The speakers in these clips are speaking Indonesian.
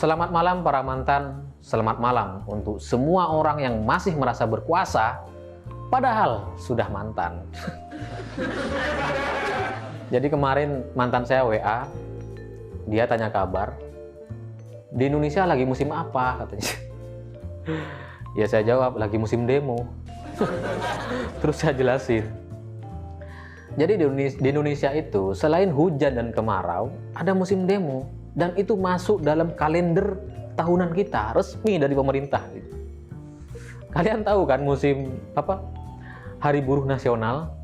Selamat malam para mantan, selamat malam untuk semua orang yang masih merasa berkuasa, padahal sudah mantan. Jadi kemarin mantan saya WA, dia tanya kabar, di Indonesia lagi musim apa katanya. Ya saya jawab, lagi musim demo. Terus saya jelasin. Jadi di Indonesia itu selain hujan dan kemarau, ada musim demo. Dan itu masuk dalam kalender tahunan kita, resmi dari pemerintah. Kalian tahu kan musim apa? Hari Buruh Nasional?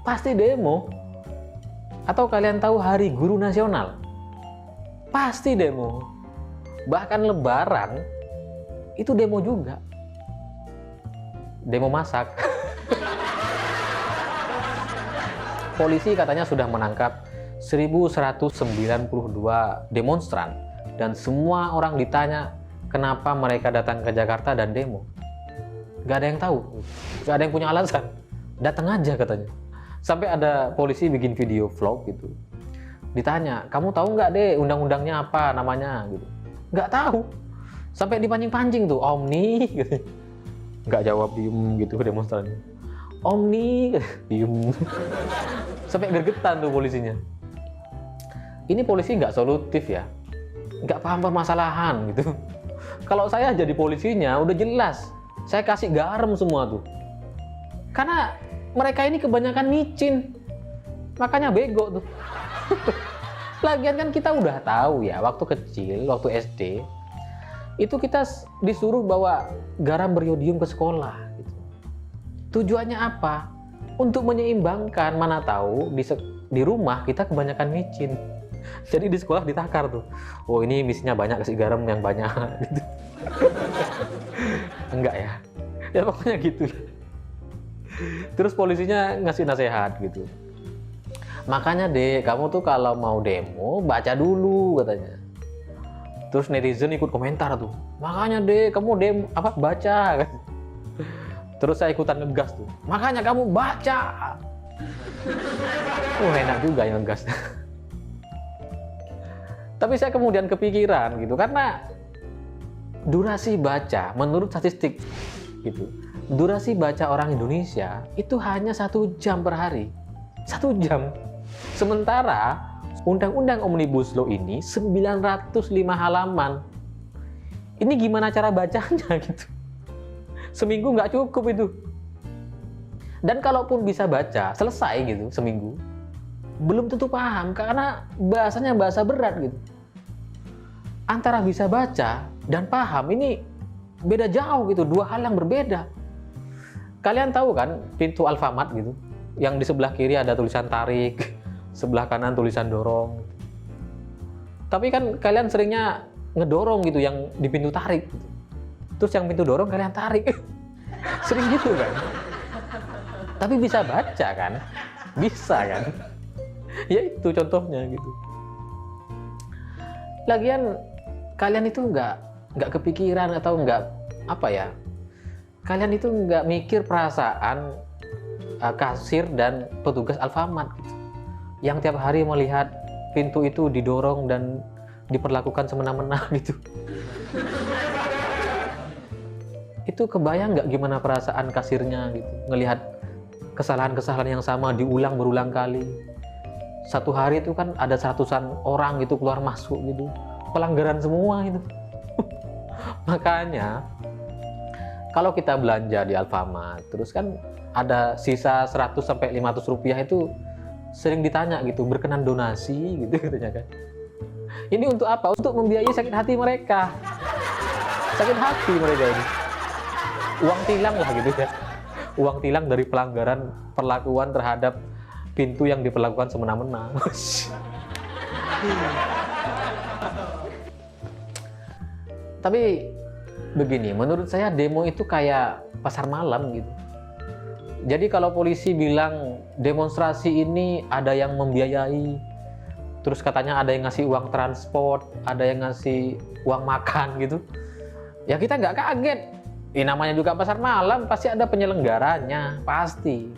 Pasti demo. Atau kalian tahu Hari Guru Nasional? Pasti demo. Bahkan Lebaran, itu demo juga. Demo masak. Polisi katanya sudah menangkap 1.192 demonstran dan semua orang ditanya kenapa mereka datang ke Jakarta dan demo. Gak ada yang tahu, gak ada yang punya alasan, datang aja katanya. Sampai ada polisi bikin video vlog gitu, ditanya, kamu tahu nggak deh undang-undangnya apa namanya gitu, nggak tahu. Sampai dipancing-pancing tuh, Omni gitu. Nggak jawab, diem gitu demonstrannya. Omni diem. Sampai gergetan tuh polisinya. Ini polisi nggak solutif ya, nggak paham permasalahan gitu. Kalau saya jadi polisinya udah jelas, saya kasih garam semua tuh. Karena mereka ini kebanyakan micin, makanya bego tuh. Lagian kan kita udah tahu ya, waktu kecil, waktu SD, itu kita disuruh bawa garam beriodium ke sekolah. Gitu. Tujuannya apa? Untuk menyeimbangkan, mana tahu di rumah kita kebanyakan micin. Jadi di sekolah ditakar tuh, oh ini misinya banyak, kasih garam yang banyak gitu. Enggak ya, ya pokoknya gitu. Terus polisinya ngasih nasihat gitu, makanya deh kamu tuh kalau mau demo baca dulu katanya. Terus netizen ikut komentar tuh, makanya deh kamu demo apa baca. Terus saya ikutan ngegas tuh, makanya kamu baca. Enak juga yang ngegas. Tapi saya kemudian kepikiran gitu, karena durasi baca menurut statistik gitu, durasi baca orang Indonesia itu hanya 1 jam per hari, 1 jam. Sementara Undang-Undang Omnibus Law ini 905 halaman. Ini gimana cara bacanya gitu? Seminggu nggak cukup itu. Dan kalaupun bisa baca selesai gitu seminggu, belum tentu paham karena bahasanya bahasa berat gitu. Antara bisa baca dan paham ini beda jauh gitu, dua hal yang berbeda. Kalian tahu kan pintu Alfamart gitu, yang di sebelah kiri ada tulisan tarik, sebelah kanan tulisan dorong. Tapi kan kalian seringnya ngedorong gitu yang di pintu tarik gitu. Terus yang pintu dorong kalian tarik. Sering gitu kan. Tapi bisa baca kan? Bisa kan? Ya itu contohnya gitu. Lagian kalian itu nggak kepikiran atau nggak apa ya? Kalian itu nggak mikir perasaan kasir dan petugas Alfamart gitu, yang tiap hari melihat pintu itu didorong dan diperlakukan semena-mena gitu. Itu kebayang nggak gimana perasaan kasirnya gitu, ngelihat kesalahan-kesalahan yang sama diulang berulang kali. Satu hari itu kan ada ratusan orang gitu keluar masuk gitu, pelanggaran semua itu. Makanya kalau kita belanja di Alfamart terus kan ada sisa 100 sampai 500 rupiah itu sering ditanya gitu, berkenan donasi gitu katanya kan. Ini untuk apa? Untuk membiayai sakit hati mereka. Sakit hati mereka ini. Uang tilang lah gitu ya. Uang tilang dari pelanggaran perlakuan terhadap pintu yang diperlakukan semena-mena. Tapi begini, menurut saya demo itu kayak pasar malam gitu. Jadi kalau polisi bilang demonstrasi ini ada yang membiayai, terus katanya ada yang ngasih uang transport, ada yang ngasih uang makan gitu, ya kita nggak kaget. Ini namanya juga pasar malam, pasti ada penyelenggaranya, pasti.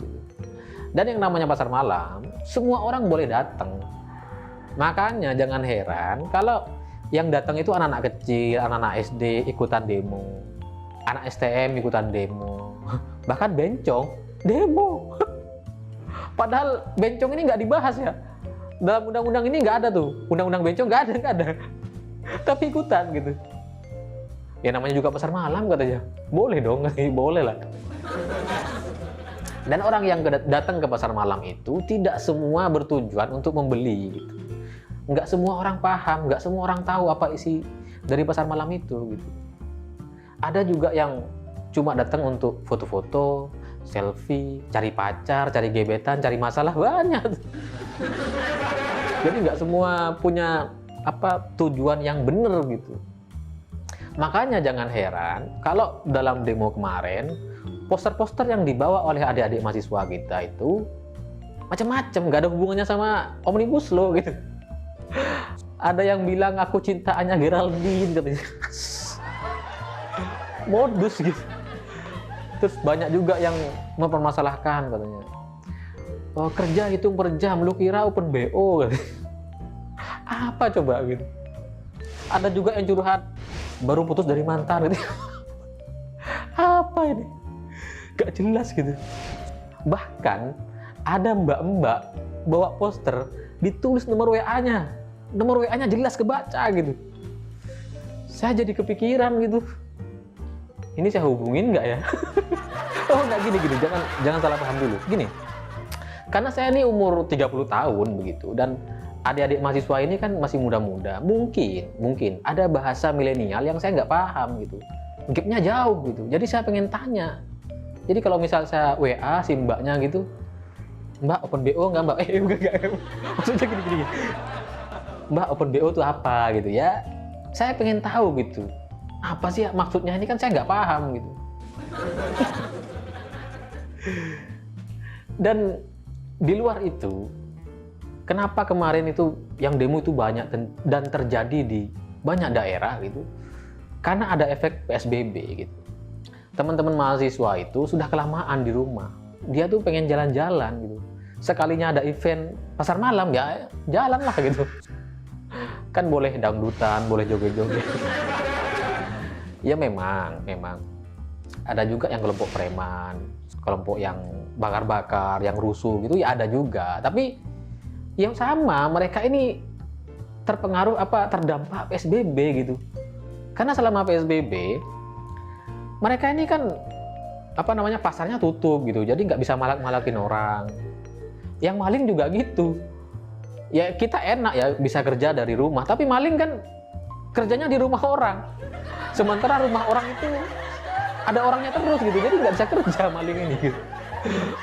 Dan yang namanya pasar malam, semua orang boleh datang. Makanya jangan heran kalau Yang datang itu anak-anak kecil, anak-anak SD ikutan demo, anak STM ikutan demo, bahkan bencong demo. Padahal bencong ini nggak dibahas ya. Dalam undang-undang ini nggak ada tuh, undang-undang bencong nggak ada. Tapi ikutan gitu. Ya namanya juga pasar malam katanya, boleh dong, boleh lah. Dan orang yang datang ke pasar malam itu tidak semua bertujuan untuk membeli gitu. Nggak semua orang paham, nggak semua orang tahu apa isi dari pasar malam itu gitu. Ada juga yang cuma datang untuk foto-foto, selfie, cari pacar, cari gebetan, cari masalah, banyak. Jadi nggak semua punya tujuan yang benar gitu. Makanya jangan heran kalau dalam demo kemarin poster-poster yang dibawa oleh adik-adik mahasiswa kita itu macam-macam, nggak ada hubungannya sama Omnibus Law gitu. Ada yang bilang aku cinta Anya Geraldine katanya. Modus gitu. Terus banyak juga yang mempermasalahkan katanya. Oh, kerja hitung per jam, lu kira open BO katanya. Apa coba gitu. Ada juga yang curhat baru putus dari mantan gitu. Apa ini? Gak jelas gitu. Bahkan ada mbak-mbak bawa poster ditulis nomor WA-nya. Nomor WA-nya jelas kebaca gitu. Saya jadi kepikiran gitu. Ini saya hubungin nggak ya? Oh nggak gini, jangan salah paham dulu. Gini, karena saya ini umur 30 tahun begitu, dan adik-adik mahasiswa ini kan masih muda-muda. Mungkin ada bahasa milenial yang saya nggak paham gitu. Gapnya jauh gitu. Jadi saya pengen tanya. Jadi kalau misal saya WA si mbaknya gitu, Mbak open BO nggak Mbak? Enggak. Maksudnya gini. Mbak open BO itu apa gitu ya? Saya pengen tahu gitu. Apa sih maksudnya ini, kan saya nggak paham gitu. Dan di luar itu, kenapa kemarin itu yang demo itu banyak dan terjadi di banyak daerah gitu? Karena ada efek PSBB gitu. Teman-teman mahasiswa itu sudah kelamaan di rumah. Dia tuh pengen jalan-jalan gitu. Sekalinya ada event pasar malam ya jalan lah gitu. Kan boleh dangdutan, boleh joget-joget. Ya memang ada juga yang kelompok preman, kelompok yang bakar-bakar, yang rusuh gitu ya ada juga. Tapi yang sama, mereka ini terpengaruh terdampak PSBB gitu. Karena selama PSBB mereka ini kan pasarnya tutup gitu. Jadi nggak bisa malak-malakin orang. Yang maling juga gitu. Ya kita enak ya bisa kerja dari rumah, tapi maling kan kerjanya di rumah orang. Sementara rumah orang itu ada orangnya terus gitu, jadi nggak bisa kerja maling ini gitu.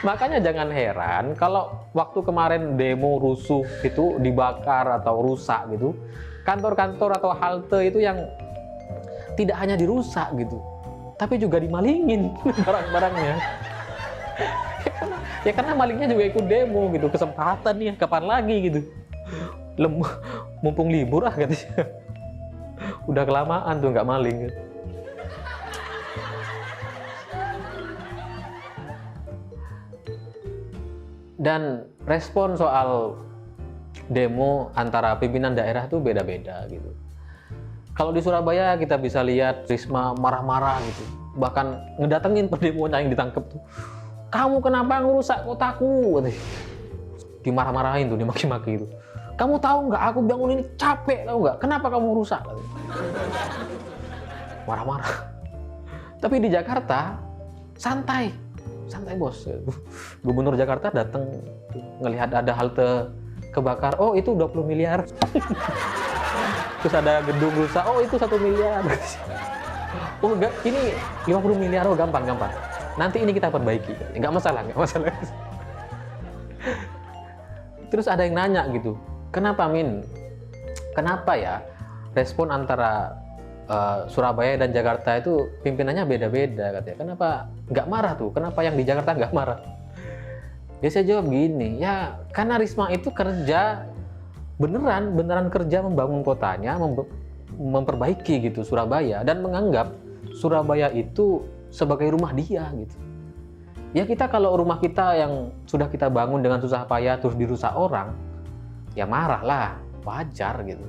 Makanya jangan heran kalau waktu kemarin demo rusuh itu dibakar atau rusak gitu, kantor-kantor atau halte itu yang tidak hanya dirusak gitu, tapi juga dimalingin barang-barangnya. Ya karena malingnya juga ikut demo gitu, kesempatan nih kapan lagi gitu. Mumpung libur katanya. Udah kelamaan tuh nggak maling gitu. Dan respon soal demo antara pimpinan daerah tuh beda-beda gitu. Kalau di Surabaya kita bisa lihat Risma marah-marah gitu, bahkan ngedatengin pendemonya yang ditangkap tuh. Kamu kenapa ngerusak kotaku? Dimarah-marahin tuh, dimaki-maki itu. Kamu tahu nggak? Aku bangun ini capek, tahu nggak? Kenapa kamu rusak? Marah-marah. Tapi di Jakarta santai bos. Gubernur Jakarta datang ngelihat ada halte kebakar. Oh itu 20 miliar. Terus ada gedung rusak. Oh itu 1 miliar. Oh enggak, ini 50 miliar. Oh gampang. Nanti ini kita perbaiki. Nggak masalah. Terus ada yang nanya gitu, kenapa Min? Kenapa ya respon antara Surabaya dan Jakarta itu pimpinannya beda-beda katanya. Kenapa nggak marah tuh? Kenapa yang di Jakarta nggak marah? Ya saya jawab gini, ya karena Risma itu kerja beneran kerja membangun kotanya, memperbaiki gitu Surabaya, dan menganggap Surabaya itu sebagai rumah dia gitu. Ya kita kalau rumah kita yang sudah kita bangun dengan susah payah terus dirusak orang, ya marah lah, wajar gitu.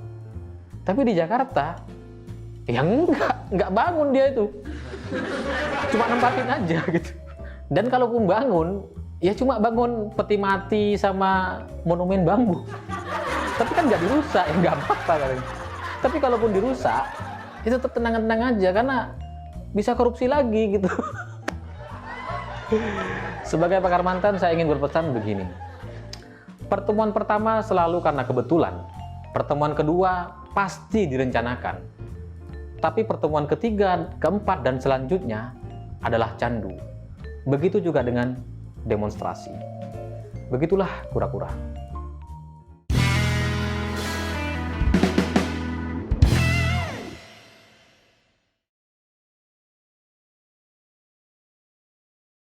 Tapi di Jakarta, ya enggak bangun dia itu. Cuma nempatin aja gitu. Dan kalaupun bangun, ya cuma bangun peti mati sama monumen bambu. Tapi kan nggak dirusak, ya nggak apa-apa katanya. Tapi kalaupun dirusak, itu tetap tenang-tenang aja, karena bisa korupsi lagi gitu. Sebagai pakar mantan, saya ingin berpesan begini. Pertemuan pertama selalu karena kebetulan. Pertemuan kedua pasti direncanakan. Tapi pertemuan ketiga, keempat, dan selanjutnya adalah candu. Begitu juga dengan demonstrasi. Begitulah kura-kura.